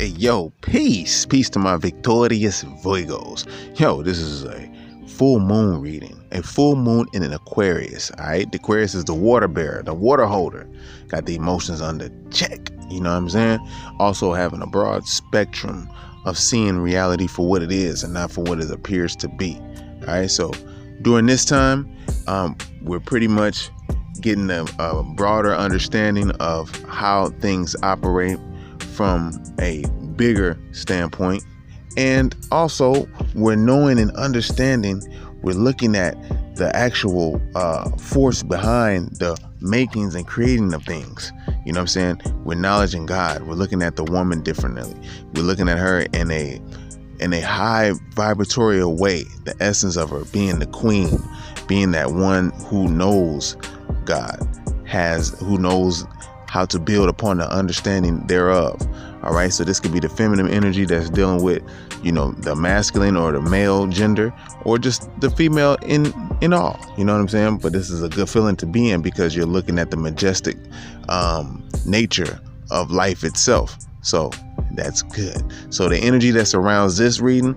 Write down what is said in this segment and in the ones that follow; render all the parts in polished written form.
Hey, yo, peace to my victorious Virgos. Yo, this is a full moon reading, a full moon in an Aquarius. All right, the Aquarius is the water bearer, the water holder, got the emotions under check. You know what I'm saying? Also having a broad spectrum of seeing reality for what it is and not for what it appears to be. All right, so during this time, we're pretty much getting a broader understanding of how things operate from a bigger standpoint, and also we're knowing and understanding, we're looking at the actual force behind the makings and creating of things. You know what I'm saying? We're acknowledging God. We're looking at the woman differently. We're looking at her in a high vibratorial way, the essence of her being the queen, being that one who knows God, who knows how to build upon the understanding thereof. All right, so this could be the feminine energy that's dealing with, the masculine or the male gender, or just the female in all. You know what I'm saying? But this is a good feeling to be in because you're looking at the majestic nature of life itself. So that's good. So the energy that surrounds this reading,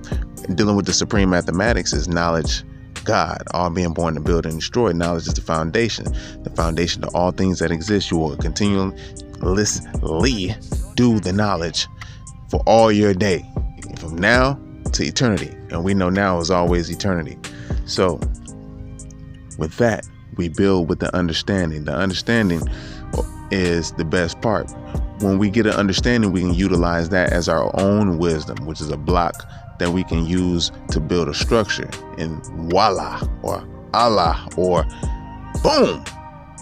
dealing with the supreme mathematics, is knowledge, God, all being born to build and destroy. Knowledge is the foundation to all things that exist. You will continually do the knowledge for all your day, from now to eternity. And we know now is always eternity. So with that, we build with the understanding. The understanding is the best part. When we get an understanding, we can utilize that as our own wisdom, which is a block that we can use to build a structure. And voila, or Allah, or boom,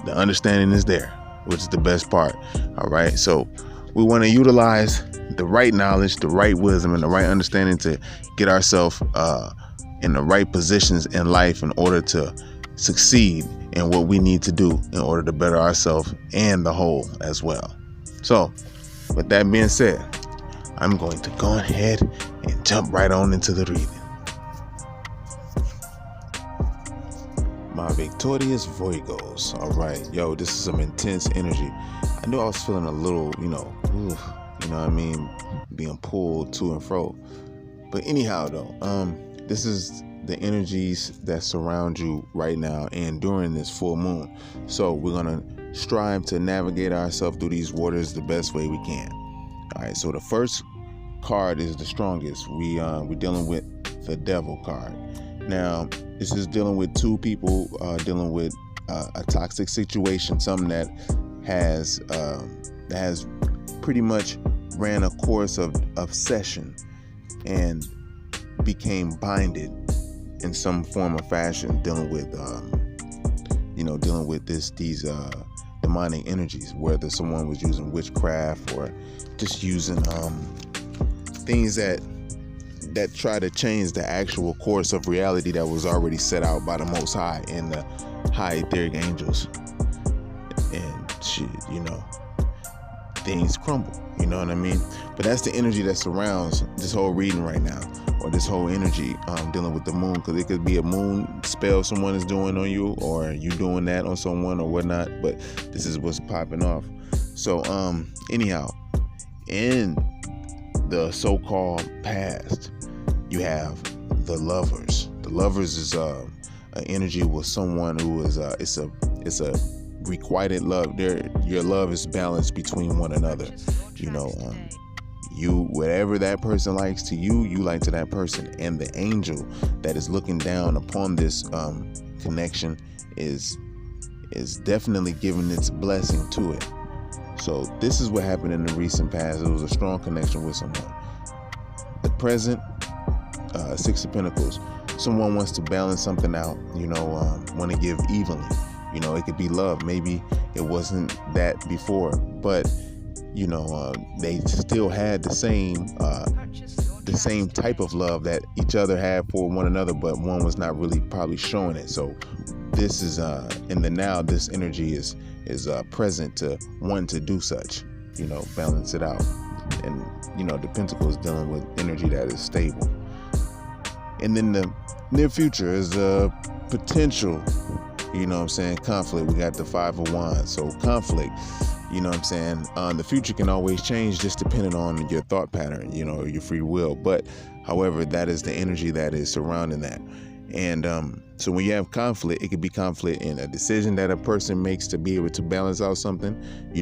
the understanding is there, which is the best part. All right, so we want to utilize the right knowledge, the right wisdom, and the right understanding to get ourselves in the right positions in life in order to succeed in what we need to do in order to better ourselves and the whole as well. So with that being said, I'm going to go ahead and jump right on into the reading. My victorious Virgos. All right, yo, this is some intense energy. I knew I was feeling a little, being pulled to and fro. But anyhow, though, this is the energies that surround you right now and during this full moon. So we're going to strive to navigate ourselves through these waters the best way we can. All right, so the first card is the strongest. We're dealing with the Devil card. Now, this is dealing with two people dealing with a toxic situation, something that has pretty much ran a course of obsession and became binded in some form or fashion, dealing with these demonic energies, whether someone was using witchcraft or just using things that try to change the actual course of reality that was already set out by the Most High and the high etheric angels. And shit, things crumble. You know what I mean? But that's the energy that surrounds this whole reading right now, or this whole energy dealing with the moon, because it could be a moon spell someone is doing on you, or you doing that on someone or whatnot. But this is what's popping off. So anyhow, in the so-called past, you have the lovers. The lovers is an energy with someone who is it's a requited love. Your love is balanced between one another. You, whatever that person likes to you, you like to that person. And the angel that is looking down upon this connection is definitely giving its blessing to it. So this is what happened in the recent past. It was a strong connection with someone. The present, Six of Pentacles. Someone wants to balance something out, want to give evenly. It could be love. Maybe it wasn't that before, but they still had the same type of love that each other had for one another, but one was not really probably showing it. So this is in the now, this energy is present to one to do such, balance it out. And the Pentacle is dealing with energy that is stable. And then the near future is a potential conflict. We got the Five of Wands. So conflict, You know what I'm saying? The future can always change just depending on your thought pattern, your free will. But however, that is the energy that is surrounding that. And so when you have conflict, it could be conflict in a decision that a person makes to be able to balance out something,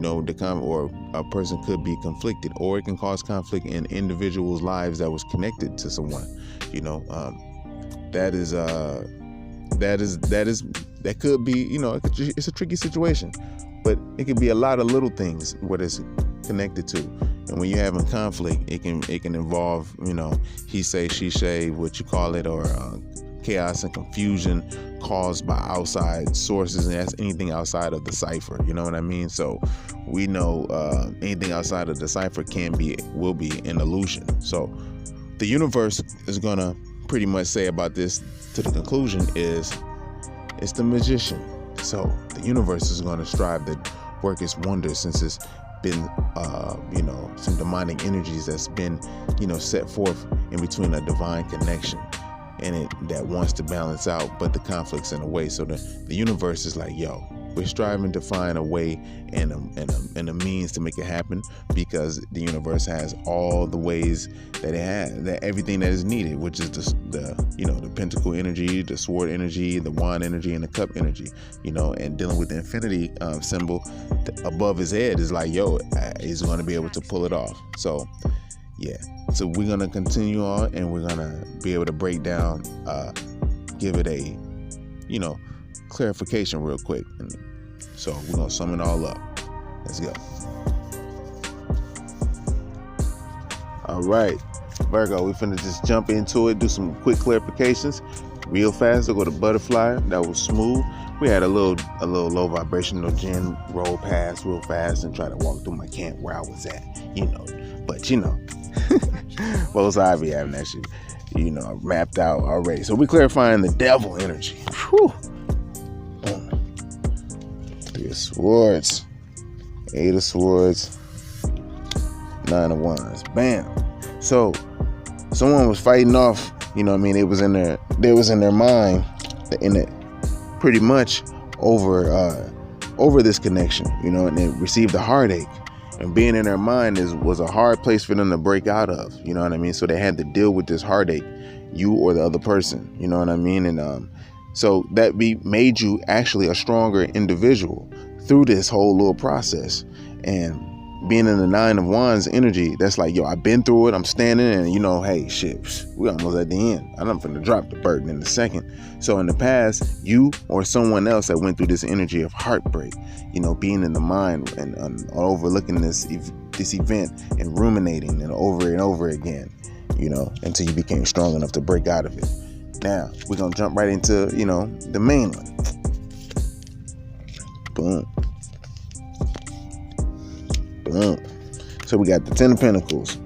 or a person could be conflicted, or it can cause conflict in individuals' lives that was connected to someone. That could be, it's a tricky situation, but it could be a lot of little things what it's connected to. And when you're having conflict, it can involve, he say, she say, what you call it, or chaos and confusion caused by outside sources, and that's anything outside of the cipher. You know what I mean? So we know anything outside of the cipher will be an illusion. So the universe is gonna pretty much say about this to the conclusion is it's the magician. So the universe is gonna strive to work its wonders, since it's been some demonic energies that's been set forth in between a divine connection and it that wants to balance out, but the conflict's in a way. So the universe is like, yo, we're striving to find a way and a means to make it happen, because the universe has all the ways that it has, that everything that is needed, which is the pentacle energy, the sword energy, the wand energy, and the cup energy, and dealing with the infinity symbol above his head is like, yo, he's going to be able to pull it off. So yeah, so we're going to continue on, and we're going to be able to break down, give it a, clarification real quick. And so we're going to sum it all up. Let's go. All right, Virgo, we finna just jump into it, do some quick clarifications real fast. I'll go to butterfly. That was smooth. We had a little low vibrational gem roll past real fast and try to walk through my camp where I was at, but both sides be having that shit, mapped out already. So we clarifying the devil energy. Whew. Three of Swords, Eight of Swords, Nine of Wands. Bam. So someone was fighting off, it was in their mind, in it pretty much over this connection, and they received a heartache. And being in their mind was a hard place for them to break out of, you know what I mean? So they had to deal with this heartache, you or the other person, you know what I mean? And so that made you actually a stronger individual through this whole little process. And being in the Nine of Wands energy, that's like, yo, I've been through it, I'm standing, and hey, shit, we're almost at the end. I'm finna drop the burden in a second. So in the past, you or someone else that went through this energy of heartbreak, being in the mind and overlooking this event and ruminating and over again, until you became strong enough to break out of it. Now we're gonna jump right into, the main one. Boom. Boom. So we got the Ten of Pentacles,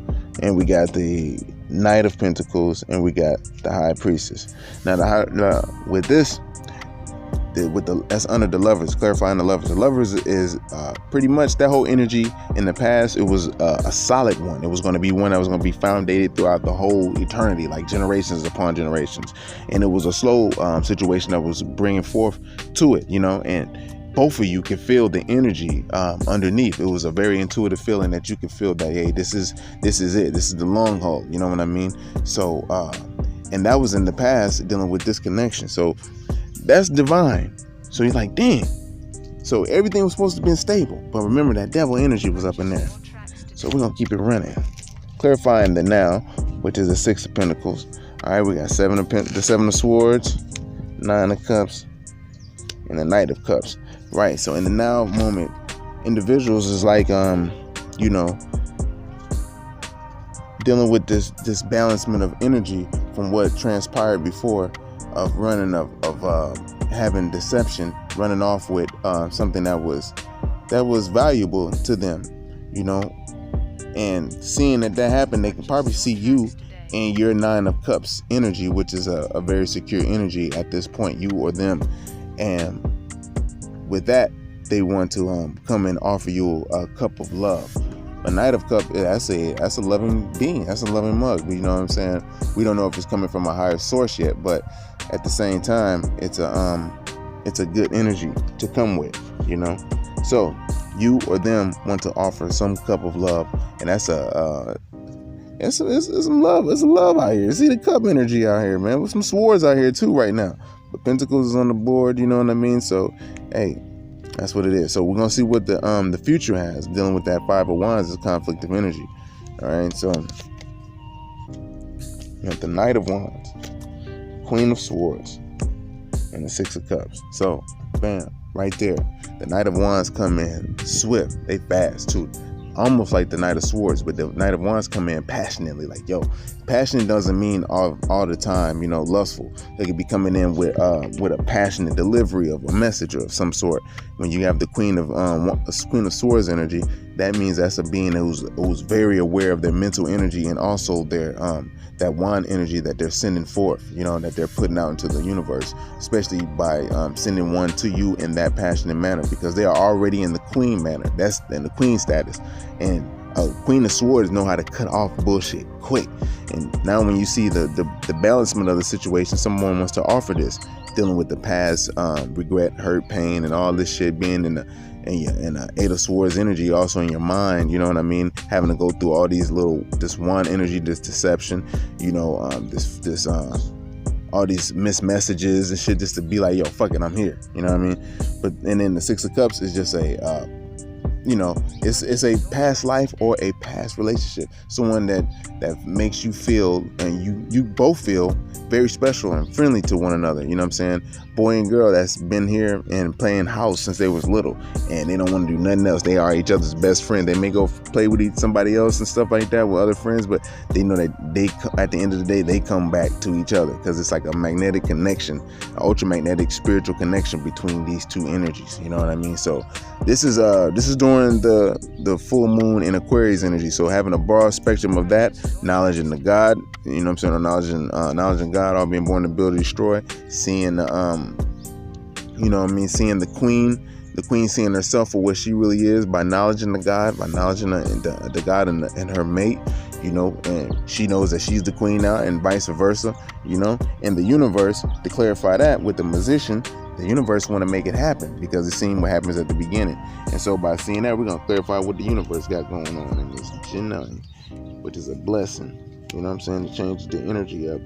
and we got the Knight of Pentacles, and we got the High Priestess. Now with this, that's under the Lovers, clarifying the Lovers. The Lovers is pretty much that whole energy in the past. It was a solid one. It was going to be one that was going to be foundated throughout the whole eternity, like generations upon generations. And it was a slow situation that was bringing forth to it, and both of you can feel the energy underneath. It was a very intuitive feeling that you can feel that, hey, this is it. This is the long haul. You know what I mean? So, and that was in the past, dealing with disconnection. So that's divine. So you're like, dang. So everything was supposed to be stable. But remember, that devil energy was up in there. So we're going to keep it running. Clarifying the now, which is the Six of Pentacles. All right, we got the Seven of Swords, Nine of Cups, and the Knight of Cups. Right, so in the now moment, individuals is like, dealing with this balancement of energy from what transpired before, of having deception, running off with something that was valuable to them, and seeing that happened, they can probably see you in your Nine of Cups energy, which is a very secure energy at this point, you or them. And with that, they want to come and offer you a cup of love. A Knight of Cups, that's a loving being, that's a loving mug. You know what I'm saying? We don't know if it's coming from a higher source yet, but at the same time, it's a good energy to come with, So you or them want to offer some cup of love, and that's it's some love. It's a love out here. See the cup energy out here, man. With some swords out here too right now. But Pentacles is on the board, you know what I mean? So, hey, that's what it is. So we're gonna see what the future has dealing with that Five of Wands is conflict of energy. All right, so you have the Knight of Wands, Queen of Swords, and the Six of Cups. So, bam, right there. The Knight of Wands come in swift. They fast too. Almost like the Knight of Swords, but the Knight of Wands come in passionately. Like, yo, passionate doesn't mean all the time, you know, lustful. They could be coming in with a passionate delivery of a message of some sort. When you have the Queen of Swords energy, that means that's a being who's very aware of their mental energy and also their that wand energy that they're sending forth, you know, that they're putting out into the universe, especially by sending one to you in that passionate manner, because they are already in the queen manner. That's in the queen status. And Queen of Swords know how to cut off bullshit quick. And now when you see the balancement of the situation, someone wants to offer this, dealing with the past, regret, hurt, pain, and all this shit being in the Eight of Swords energy, also in your mind, you know what I mean? Having to go through all these this one energy, this deception, you know, all these missed messages and shit, just to be like, yo, fuck it, I'm here, you know what I mean? But and then the Six of Cups is just a you know, it's a past life or a past relationship, someone that makes you feel, and you both feel very special and friendly to one another, you know what I'm saying? Boy and girl that's been here and playing house since they was little, and they don't want to do nothing else. They are each other's best friend. They may go play with somebody else and stuff like that with other friends, but they know that at the end of the day, they come back to each other, because it's like a magnetic connection, an ultramagnetic spiritual connection between these two energies, you know what I mean? So this is during the full moon in Aquarius energy, so having a broad spectrum of that, knowledge in the God, you know what I'm saying, knowledge in God, all being born to build or destroy, seeing the you know what I mean, seeing the queen seeing herself for what she really is by knowledge in the God, by knowledge in the God and her mate, you know, and she knows that she's the queen now, and vice versa, you know. And the universe, to clarify that with the Magician, the universe want to make it happen because it's seen what happens at the beginning. And so by seeing that, we're going to clarify what the universe got going on in this Gemini, which is a blessing, you know what I'm saying, to change the energy up.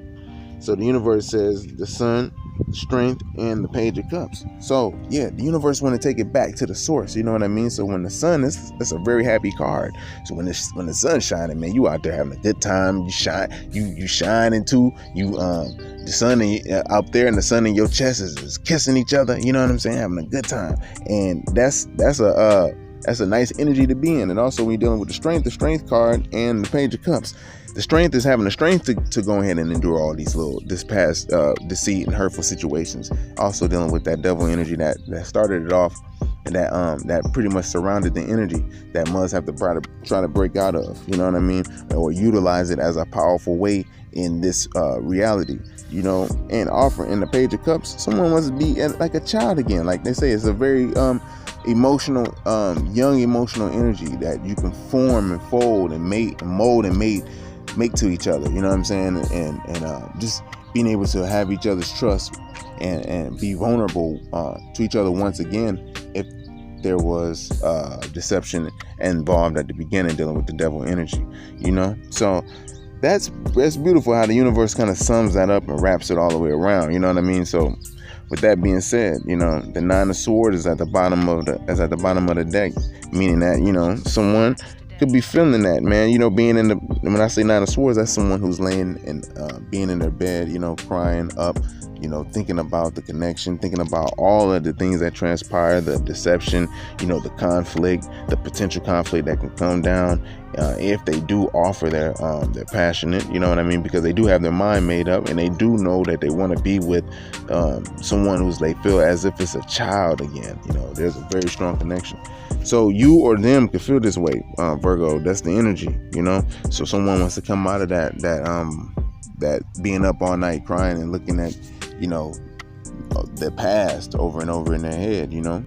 So the universe says the Sun, Strength, and the Page of Cups. So yeah, the universe want to take it back to the source, you know what I mean? So when the sun is, that's a very happy card. So when the sun's shining, man, you out there having a good time. You shine into you the sun out there, and the sun in your chest is kissing each other, you know what I'm saying, having a good time. And that's a nice energy to be in. And also when you're dealing with the strength card and the Page of Cups, the strength is having the strength to go ahead and endure all this past deceit and hurtful situations. Also dealing with that devil energy that started it off, and that pretty much surrounded the energy that must have to try to break out of, you know what I mean, or utilize it as a powerful way in this reality, you know. And offering in the Page of Cups, someone wants to be like a child again. Like they say, it's a very emotional, young emotional energy that you can form and fold and mold and make to each other, you know what I'm saying, and just being able to have each other's trust and be vulnerable to each other once again if there was deception involved at the beginning, dealing with the devil energy, you know. So that's beautiful how the universe kind of sums that up and wraps it all the way around, you know what I mean. So with that being said, you know, the Nine of Swords is at the bottom of the deck, meaning that, you know, someone could be feeling that, man, you know, being in when I say Nine of Swords, that's someone who's laying and being in their bed, you know, crying up, you know, thinking about the connection, thinking about all of the things that transpire, the deception, you know, the conflict, the potential conflict that can come down if they do offer their passionate, you know what I mean, because they do have their mind made up and they do know that they want to be with someone who's, they feel as if it's a child again, you know. There's a very strong connection. So you or them could feel this way, Virgo. That's the energy, you know. So someone wants to come out of that being up all night crying and looking at, you know, their past over and over in their head, you know.